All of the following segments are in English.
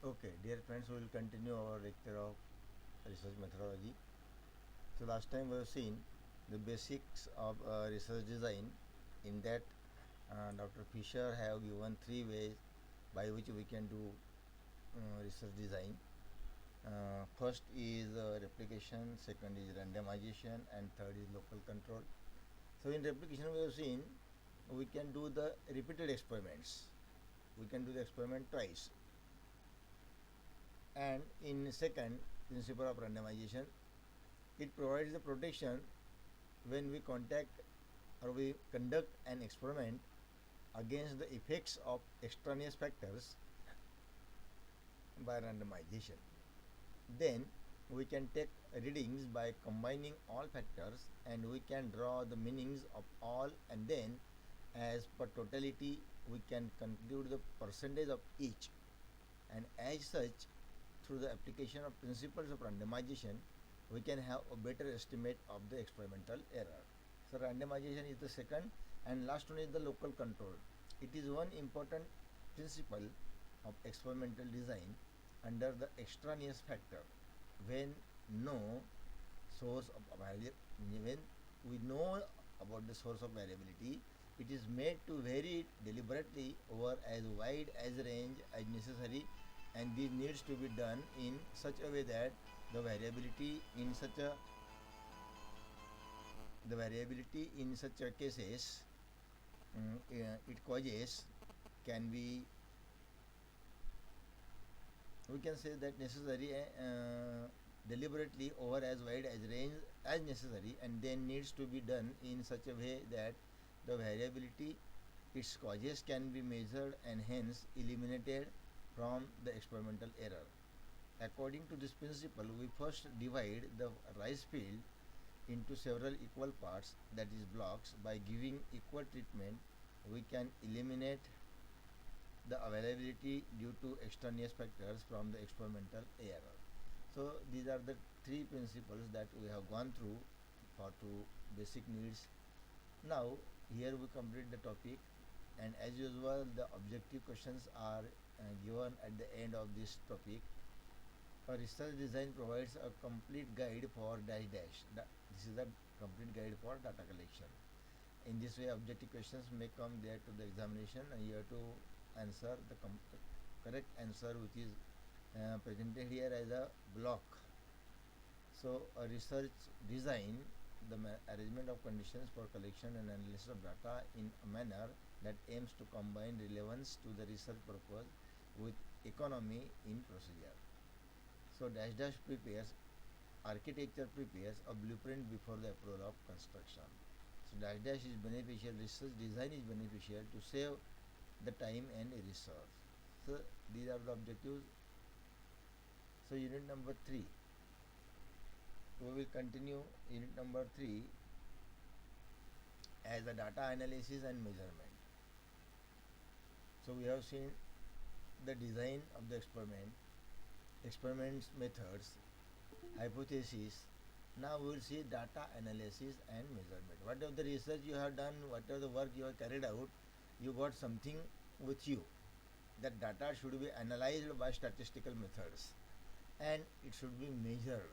Okay, dear friends, we will continue our lecture of research methodology. So last time we have seen the basics of research design. In that, Dr. Fisher have given three ways by which we can do research design. First is replication, second is randomization, and third is local control. So in replication, we have seen we can do the repeated experiments. We can do the experiment twice. And in second, principle of randomization, it provides the protection when we contact or we conduct an experiment against the effects of extraneous factors by randomization. Then we can take readings by combining all factors and we can draw the meanings of all, and then as per totality we can conclude the percentage of each, and as such through the application of principles of randomization we can have a better estimate of the experimental error. So randomization is the second, and last one is the local control. It is one important principle of experimental design under the extraneous factor. When no source of when we know about the source of variability, it is made to vary deliberately over as wide as range as necessary, and this needs to be done in such a way that the variability in such a the variability in such a cases it causes can be, we can say that necessary deliberately over as wide as range as necessary, and then needs to be done in such a way that the variability its causes can be measured and hence eliminated from the experimental error. According to this principle, we first divide the rice field into several equal parts, that is blocks. By giving equal treatment we can eliminate the availability due to extraneous factors from the experimental error. So these are the three principles that we have gone through for two basic needs. Now here we complete the topic, and as usual the objective questions are given at the end of this topic. A research design provides a complete guide for dash dash. This is the complete guide for data collection. In this way, objective questions may come there to the examination, and you have to answer the correct answer, which is presented here as a block. So, a research design, the arrangement of conditions for collection and analysis of data in a manner that aims to combine relevance to the research purpose with economy in procedure. So, dash dash prepares, architecture prepares a blueprint before the approval of construction. So dash dash is beneficial, research design is beneficial to save the time and research. So these are the objectives. So unit number 3, we will continue unit number 3 as the data analysis and measurement. So we have seen the design of the experiment, experiments methods, hypothesis. Now we will see data analysis and measurement. Whatever the research you have done, whatever the work you have carried out, you got something with you. That data should be analyzed by statistical methods and it should be measured.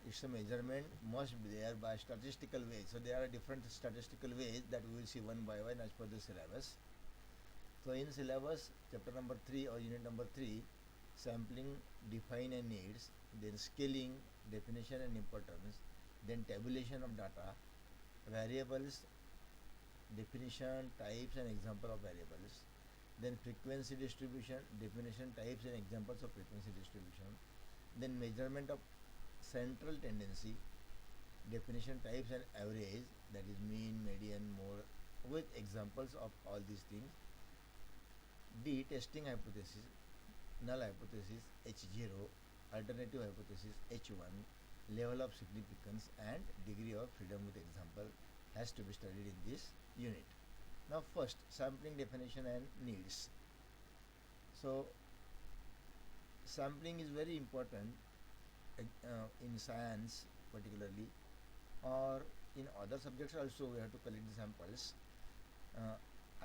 Its measurement must be there by statistical ways. So there are different statistical ways that we will see one by one as per the syllabus. So in syllabus, chapter number 3 or unit number 3, sampling, define and needs, then scaling, definition and importance, then tabulation of data, variables, definition, types and example of variables, then frequency distribution, definition, types and examples of frequency distribution, then measurement of central tendency, definition, types and average, that is mean, median, mode, with examples of all these things. D, testing hypothesis, null hypothesis H0, alternative hypothesis H1, level of significance and degree of freedom with example has to be studied in this unit. Now first, sampling, definition and needs. So sampling is very important in science particularly, or in other subjects also we have to collect the samples.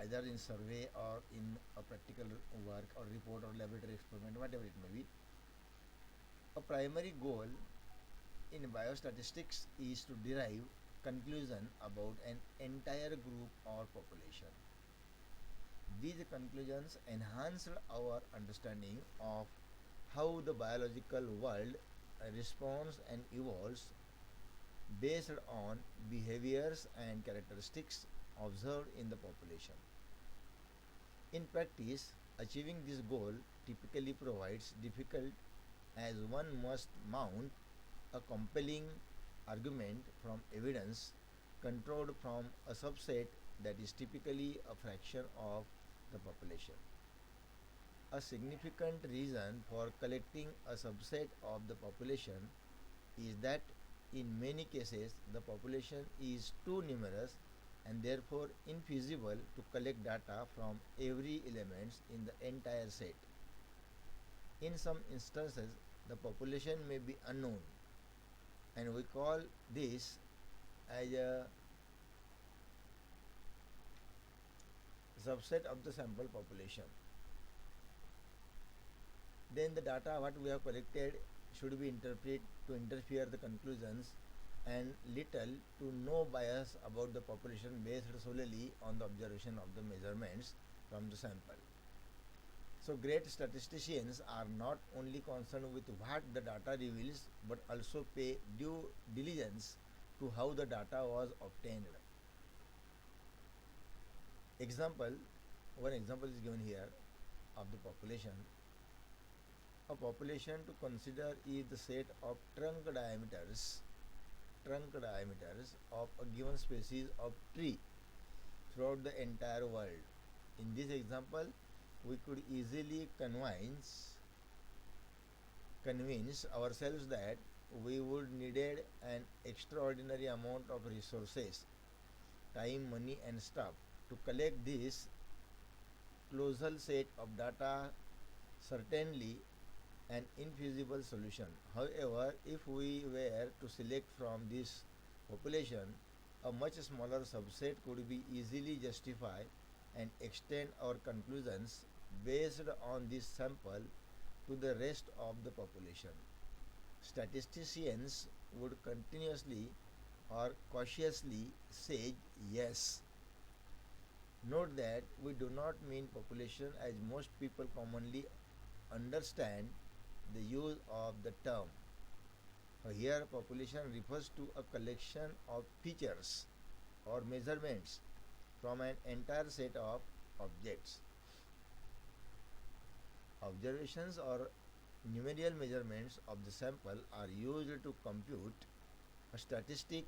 either in survey or in a practical work or report or laboratory experiment, whatever it may be. A primary goal in biostatistics is to derive conclusion about an entire group or population. These conclusions enhanced our understanding of how the biological world responds and evolves based on behaviors and characteristics observed in the population. In practice, achieving this goal typically provides difficult as one must mount a compelling argument from evidence controlled from a subset that is typically a fraction of the population. A significant reason for collecting a subset of the population is that in many cases the population is too numerous and therefore infeasible to collect data from every element in the entire set. In some instances, the population may be unknown, and we call this as a subset of the sample population. Then the data what we have collected should be interpreted to interfere the conclusions and little to no bias about the population based solely on the observation of the measurements from the sample. So great statisticians are not only concerned with what the data reveals but also pay due diligence to how the data was obtained. One example is given here of the population. A population to consider is the set of trunk diameters of a given species of tree throughout the entire world. In this example, we could easily convince ourselves that we would needed an extraordinary amount of resources, time, money and staff to collect this colossal set of data. Certainly an infeasible solution. However, if we were to select from this population, a much smaller subset could be easily justified and extend our conclusions based on this sample to the rest of the population. Statisticians would continuously or cautiously say yes. Note that we do not mean population as most people commonly understand the use of the term. Here population refers to a collection of features or measurements from an entire set of objects. Observations or numerical measurements of the sample are used to compute a statistic.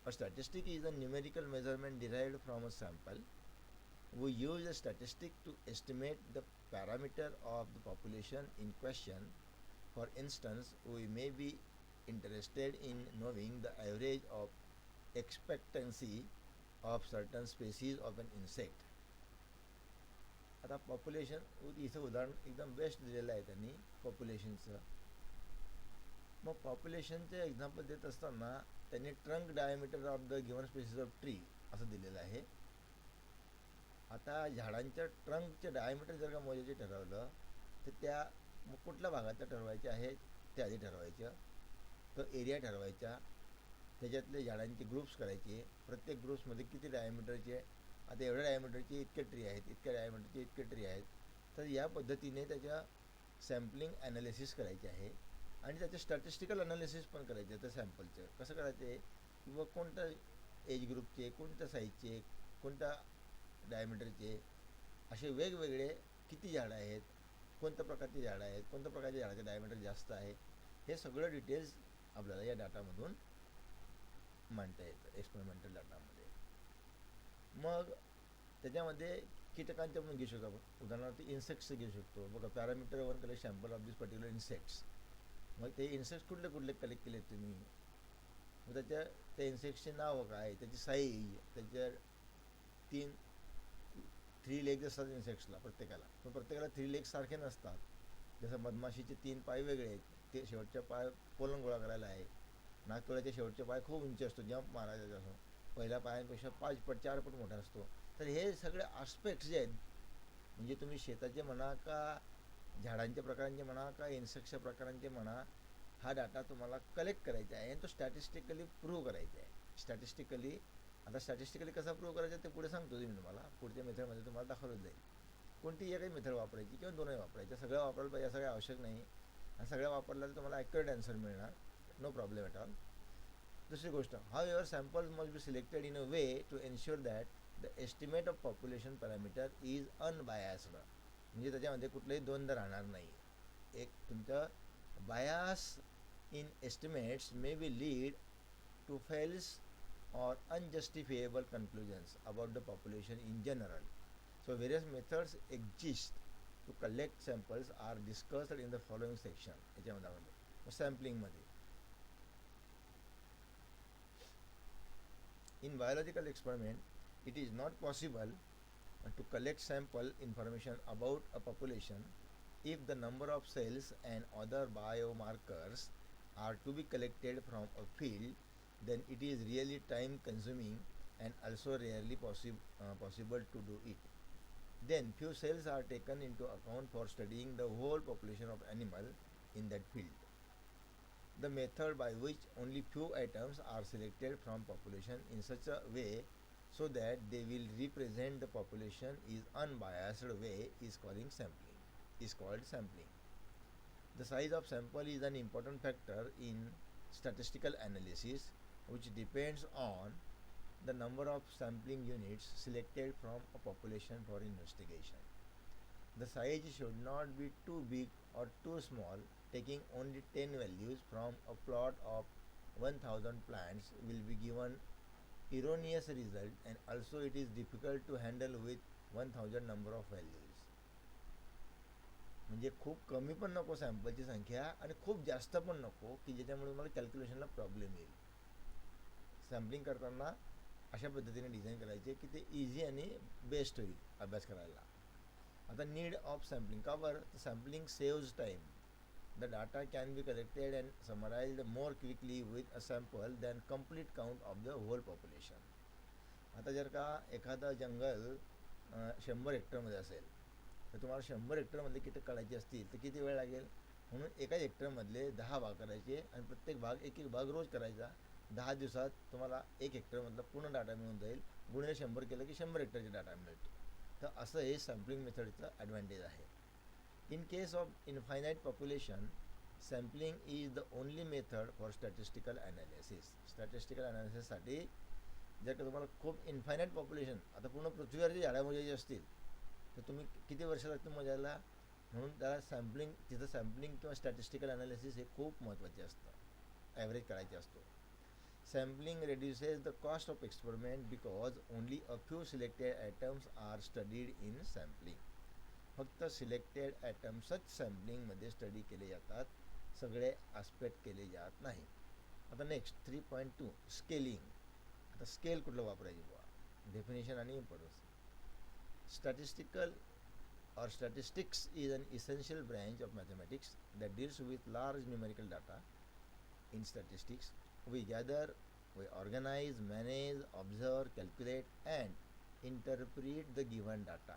A statistic is a numerical measurement derived from a sample. We use a statistic to estimate the parameter of the population in question. For instance, we may be interested in knowing the average of expectancy of certain species of an insect. आता population इथं उदाहरण एकदम best दिलेलं आहे त्यांनी पॉप्युलेशनचं. मग पॉप्युलेशनचे example देत असताना त्यांनी trunk diameter of the given species of tree असं दिलेलं आहे. आता झाडांच्या ट्रंकचे डायमीटर जर का मोजायचे ठरवलं तर त्या कुठल्या भागातलं ठरवायचे आहे ते आधी ठरवायचं. तो एरिया ठरवायचा, त्याच्यातले झाडांचे ग्रुप्स करायचे, प्रत्येक ग्रुप्समध्ये किती डायमीटरचे, आता एवढ्या डायमीटरचे इतके ट्री आहेत, इतक्या डायमीटरचे इतके ट्री आहेत. तर या पद्धतीने त्याच्या सॅम्पलिंग ॲनालिसिस करायचे आहे आणि त्याचे स्टॅटिस्टिकल ॲनालिसिस पण करायचे आहे. त्या सॅम्पलचं कसं करायचं आहे किंवा कोणत्या एज ग्रुपचे, कोणत्या साईजचे, कोणत्या डायमीटरचे, असे वेगवेगळे किती झाडं आहेत, कोणत्या प्रकारची झाडं आहेत, कोणत्या प्रकारच्या झाडाचे डायमीटर जास्त आहे, हे सगळं डिटेल्स आपल्याला या डाटामधून मांडता येतं एक्सपेरिमेंटल डाटामध्ये. मग त्याच्यामध्ये कीटकांचे पण घेऊ शकतो आपण. उदाहरणार्थ इन्सेक्ट्सचं घेऊ शकतो. बघा parameter one collect sample of this particular insects. मग ते इन्सेक्ट्स कुठले कुठले कलेक्ट केले तुम्ही, मग त्या इन्सेक्ट्सचे नाव काय, त्याची साईज, त्याच्या थ्री लेग्स असतात इन्सेक्ट्सला प्रत्येकाला 3 लेग्स सारखे नसतात. जसं मधमाशीचे 3 पाय वेगळे आहेत, ते शेवटच्या पाय पोलन गोळा करायला आहे. नागतोळ्याचे शेवटचे पाय खूप उंची असतो, जंप मारायचा असतो, पहिल्या पायांपेक्षा 4 पट मोठा असतो. तर हे सगळे आस्पेक्ट्स जे आहेत, म्हणजे तुम्ही शेताचे म्हणा का झाडांच्या प्रकारांचे म्हणा का इन्सेक्टच्या प्रकारांचे म्हणा, हा डाटा तुम्हाला कलेक्ट करायचा आहे आणि तो स्टॅटिस्टिकली प्रूव्ह करायचा आहे. स्टॅटिस्टिकली, आता स्टॅटिस्टिकली कसा प्रूव्ह करायचा ते पुढे सांगतो मी तुम्हाला, पुढच्या मेथडमध्ये तुम्हाला दाखवलं जाईल. कोणती एकही मेथड वापरायची किंवा दोनही वापरायच्या, सगळ्या वापरायला पाहिजे असं काही आवश्यक नाही. आणि सगळ्या वापरल्या तर तुम्हाला ॲक्युरेट आन्सर मिळणार, नो प्रॉब्लेम ॲट ऑल. दुसरी गोष्ट, how your samples must be selected in a way to ensure that the estimate of population parameter is unbiased. म्हणजे त्याच्यामध्ये कुठलेही द्वंद्व राहणार नाही. एक तुमचं bias in estimates may be lead to false or unjustifiable conclusions about the population in general. So various methods exist to collect samples are discussed in the following section. याच्यामध्ये sampling मध्ये, in biological experiment it is not possible to collect sample information about a population if the number of cells and other biomarkers are to be collected from a field, then it is really time consuming and also rarely possible to do it. Then few cells are taken into account for studying the whole population of animal in that field. The method by which only few items are selected from population in such a way so that they will represent the population is unbiased way is called sampling. The size of sample is an important factor in statistical analysis, which depends on the number of sampling units selected from a population for investigation. The size should not be too big or too small. Taking only 10 values from a plot of 1000 plants will be given erroneous result, and also it is difficult to handle with 1000 number of values. म्हणजे खूप कमी पण नको सॅम्पलची संख्या आणि खूप जास्त पण नको की ज्याच्यामुळे मला कॅल्क्युलेशनला प्रॉब्लेम येईल. सॅम्पलिंग करताना अशा पद्धतीने डिझाईन करायचे की ते इझी आणि बेस्ट होईल अभ्यास करायला. आता नीड ऑफ सॅम्पलिंग का बरं, तर sampling saves time. The data can be collected and summarised more quickly with a sample than complete count of the whole population. आता जर का एखादं जंगल 100 हेक्टरमध्ये असेल तर तुम्हाला 100 हेक्टरमधले कीटक काढायचे असतील तर किती वेळ लागेल. म्हणून एका हेक्टरमधले 10 भाग करायचे आणि प्रत्येक भाग एक एक भाग रोज करायचा. 10 दिवसात तुम्हाला 1 हेक्टरमधला पूर्ण डाटा मिळून जाईल. गुणिले 100 केलं की 100 हेक्टरचे डाटा मिळतो. तर असं हे सॅम्पलिंग मेथडचं ॲडव्हान्टेज आहे. In case of infinite population, sampling is the only method for statistical analysis. Statistical ॲनालिसिससाठी जर का तुम्हाला खूप इन्फायनाईट पॉप्युलेशन, आता पूर्ण पृथ्वीवरची झाडं मोजायची असतील तर तुम्ही किती वर्ष लागतील मोजायला. म्हणून त्याला सॅम्पलिंग, तिथं सॅम्पलिंग किंवा स्टॅटिस्टिकल ॲनालिसिस हे खूप महत्त्वाचे असतं, ॲव्हरेज करायचे असतो. Sampling reduces the cost of experiment because only a few selected items are studied in sampling. फक्त सिलेक्टेड ॲटम्सच सॅम्पलिंगमध्ये स्टडी केले जातात, सगळे आस्पेक्ट केले जात नाही. आता नेक्स्ट 3.2 स्केलिंग. आता स्केल कुठलं वापरायची बुवा, डेफिनेशन आणि importance. Statistical or statistics is an essential branch of mathematics that deals with large numerical data. In statistics, we gather, we organize, manage, observe, calculate, and interpret the given data.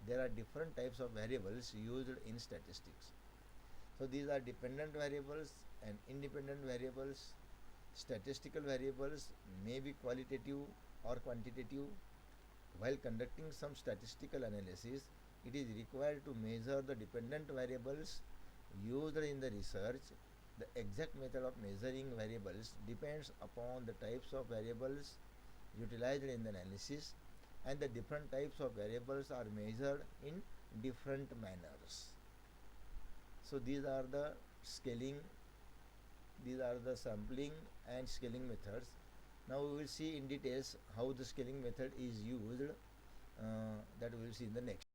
There are different types of variables used in statistics. So these are dependent variables and independent variables. Statistical variables may be qualitative or quantitative. While conducting some statistical analysis, it is required to measure the dependent variables used in the research. The exact method of measuring variables depends upon the types of variables utilized in the analysis, and the different types of variables are measured in different manners. So these are the scaling, these are the sampling and scaling methods. Now we will see in details how the scaling method is used, that we will see in the next.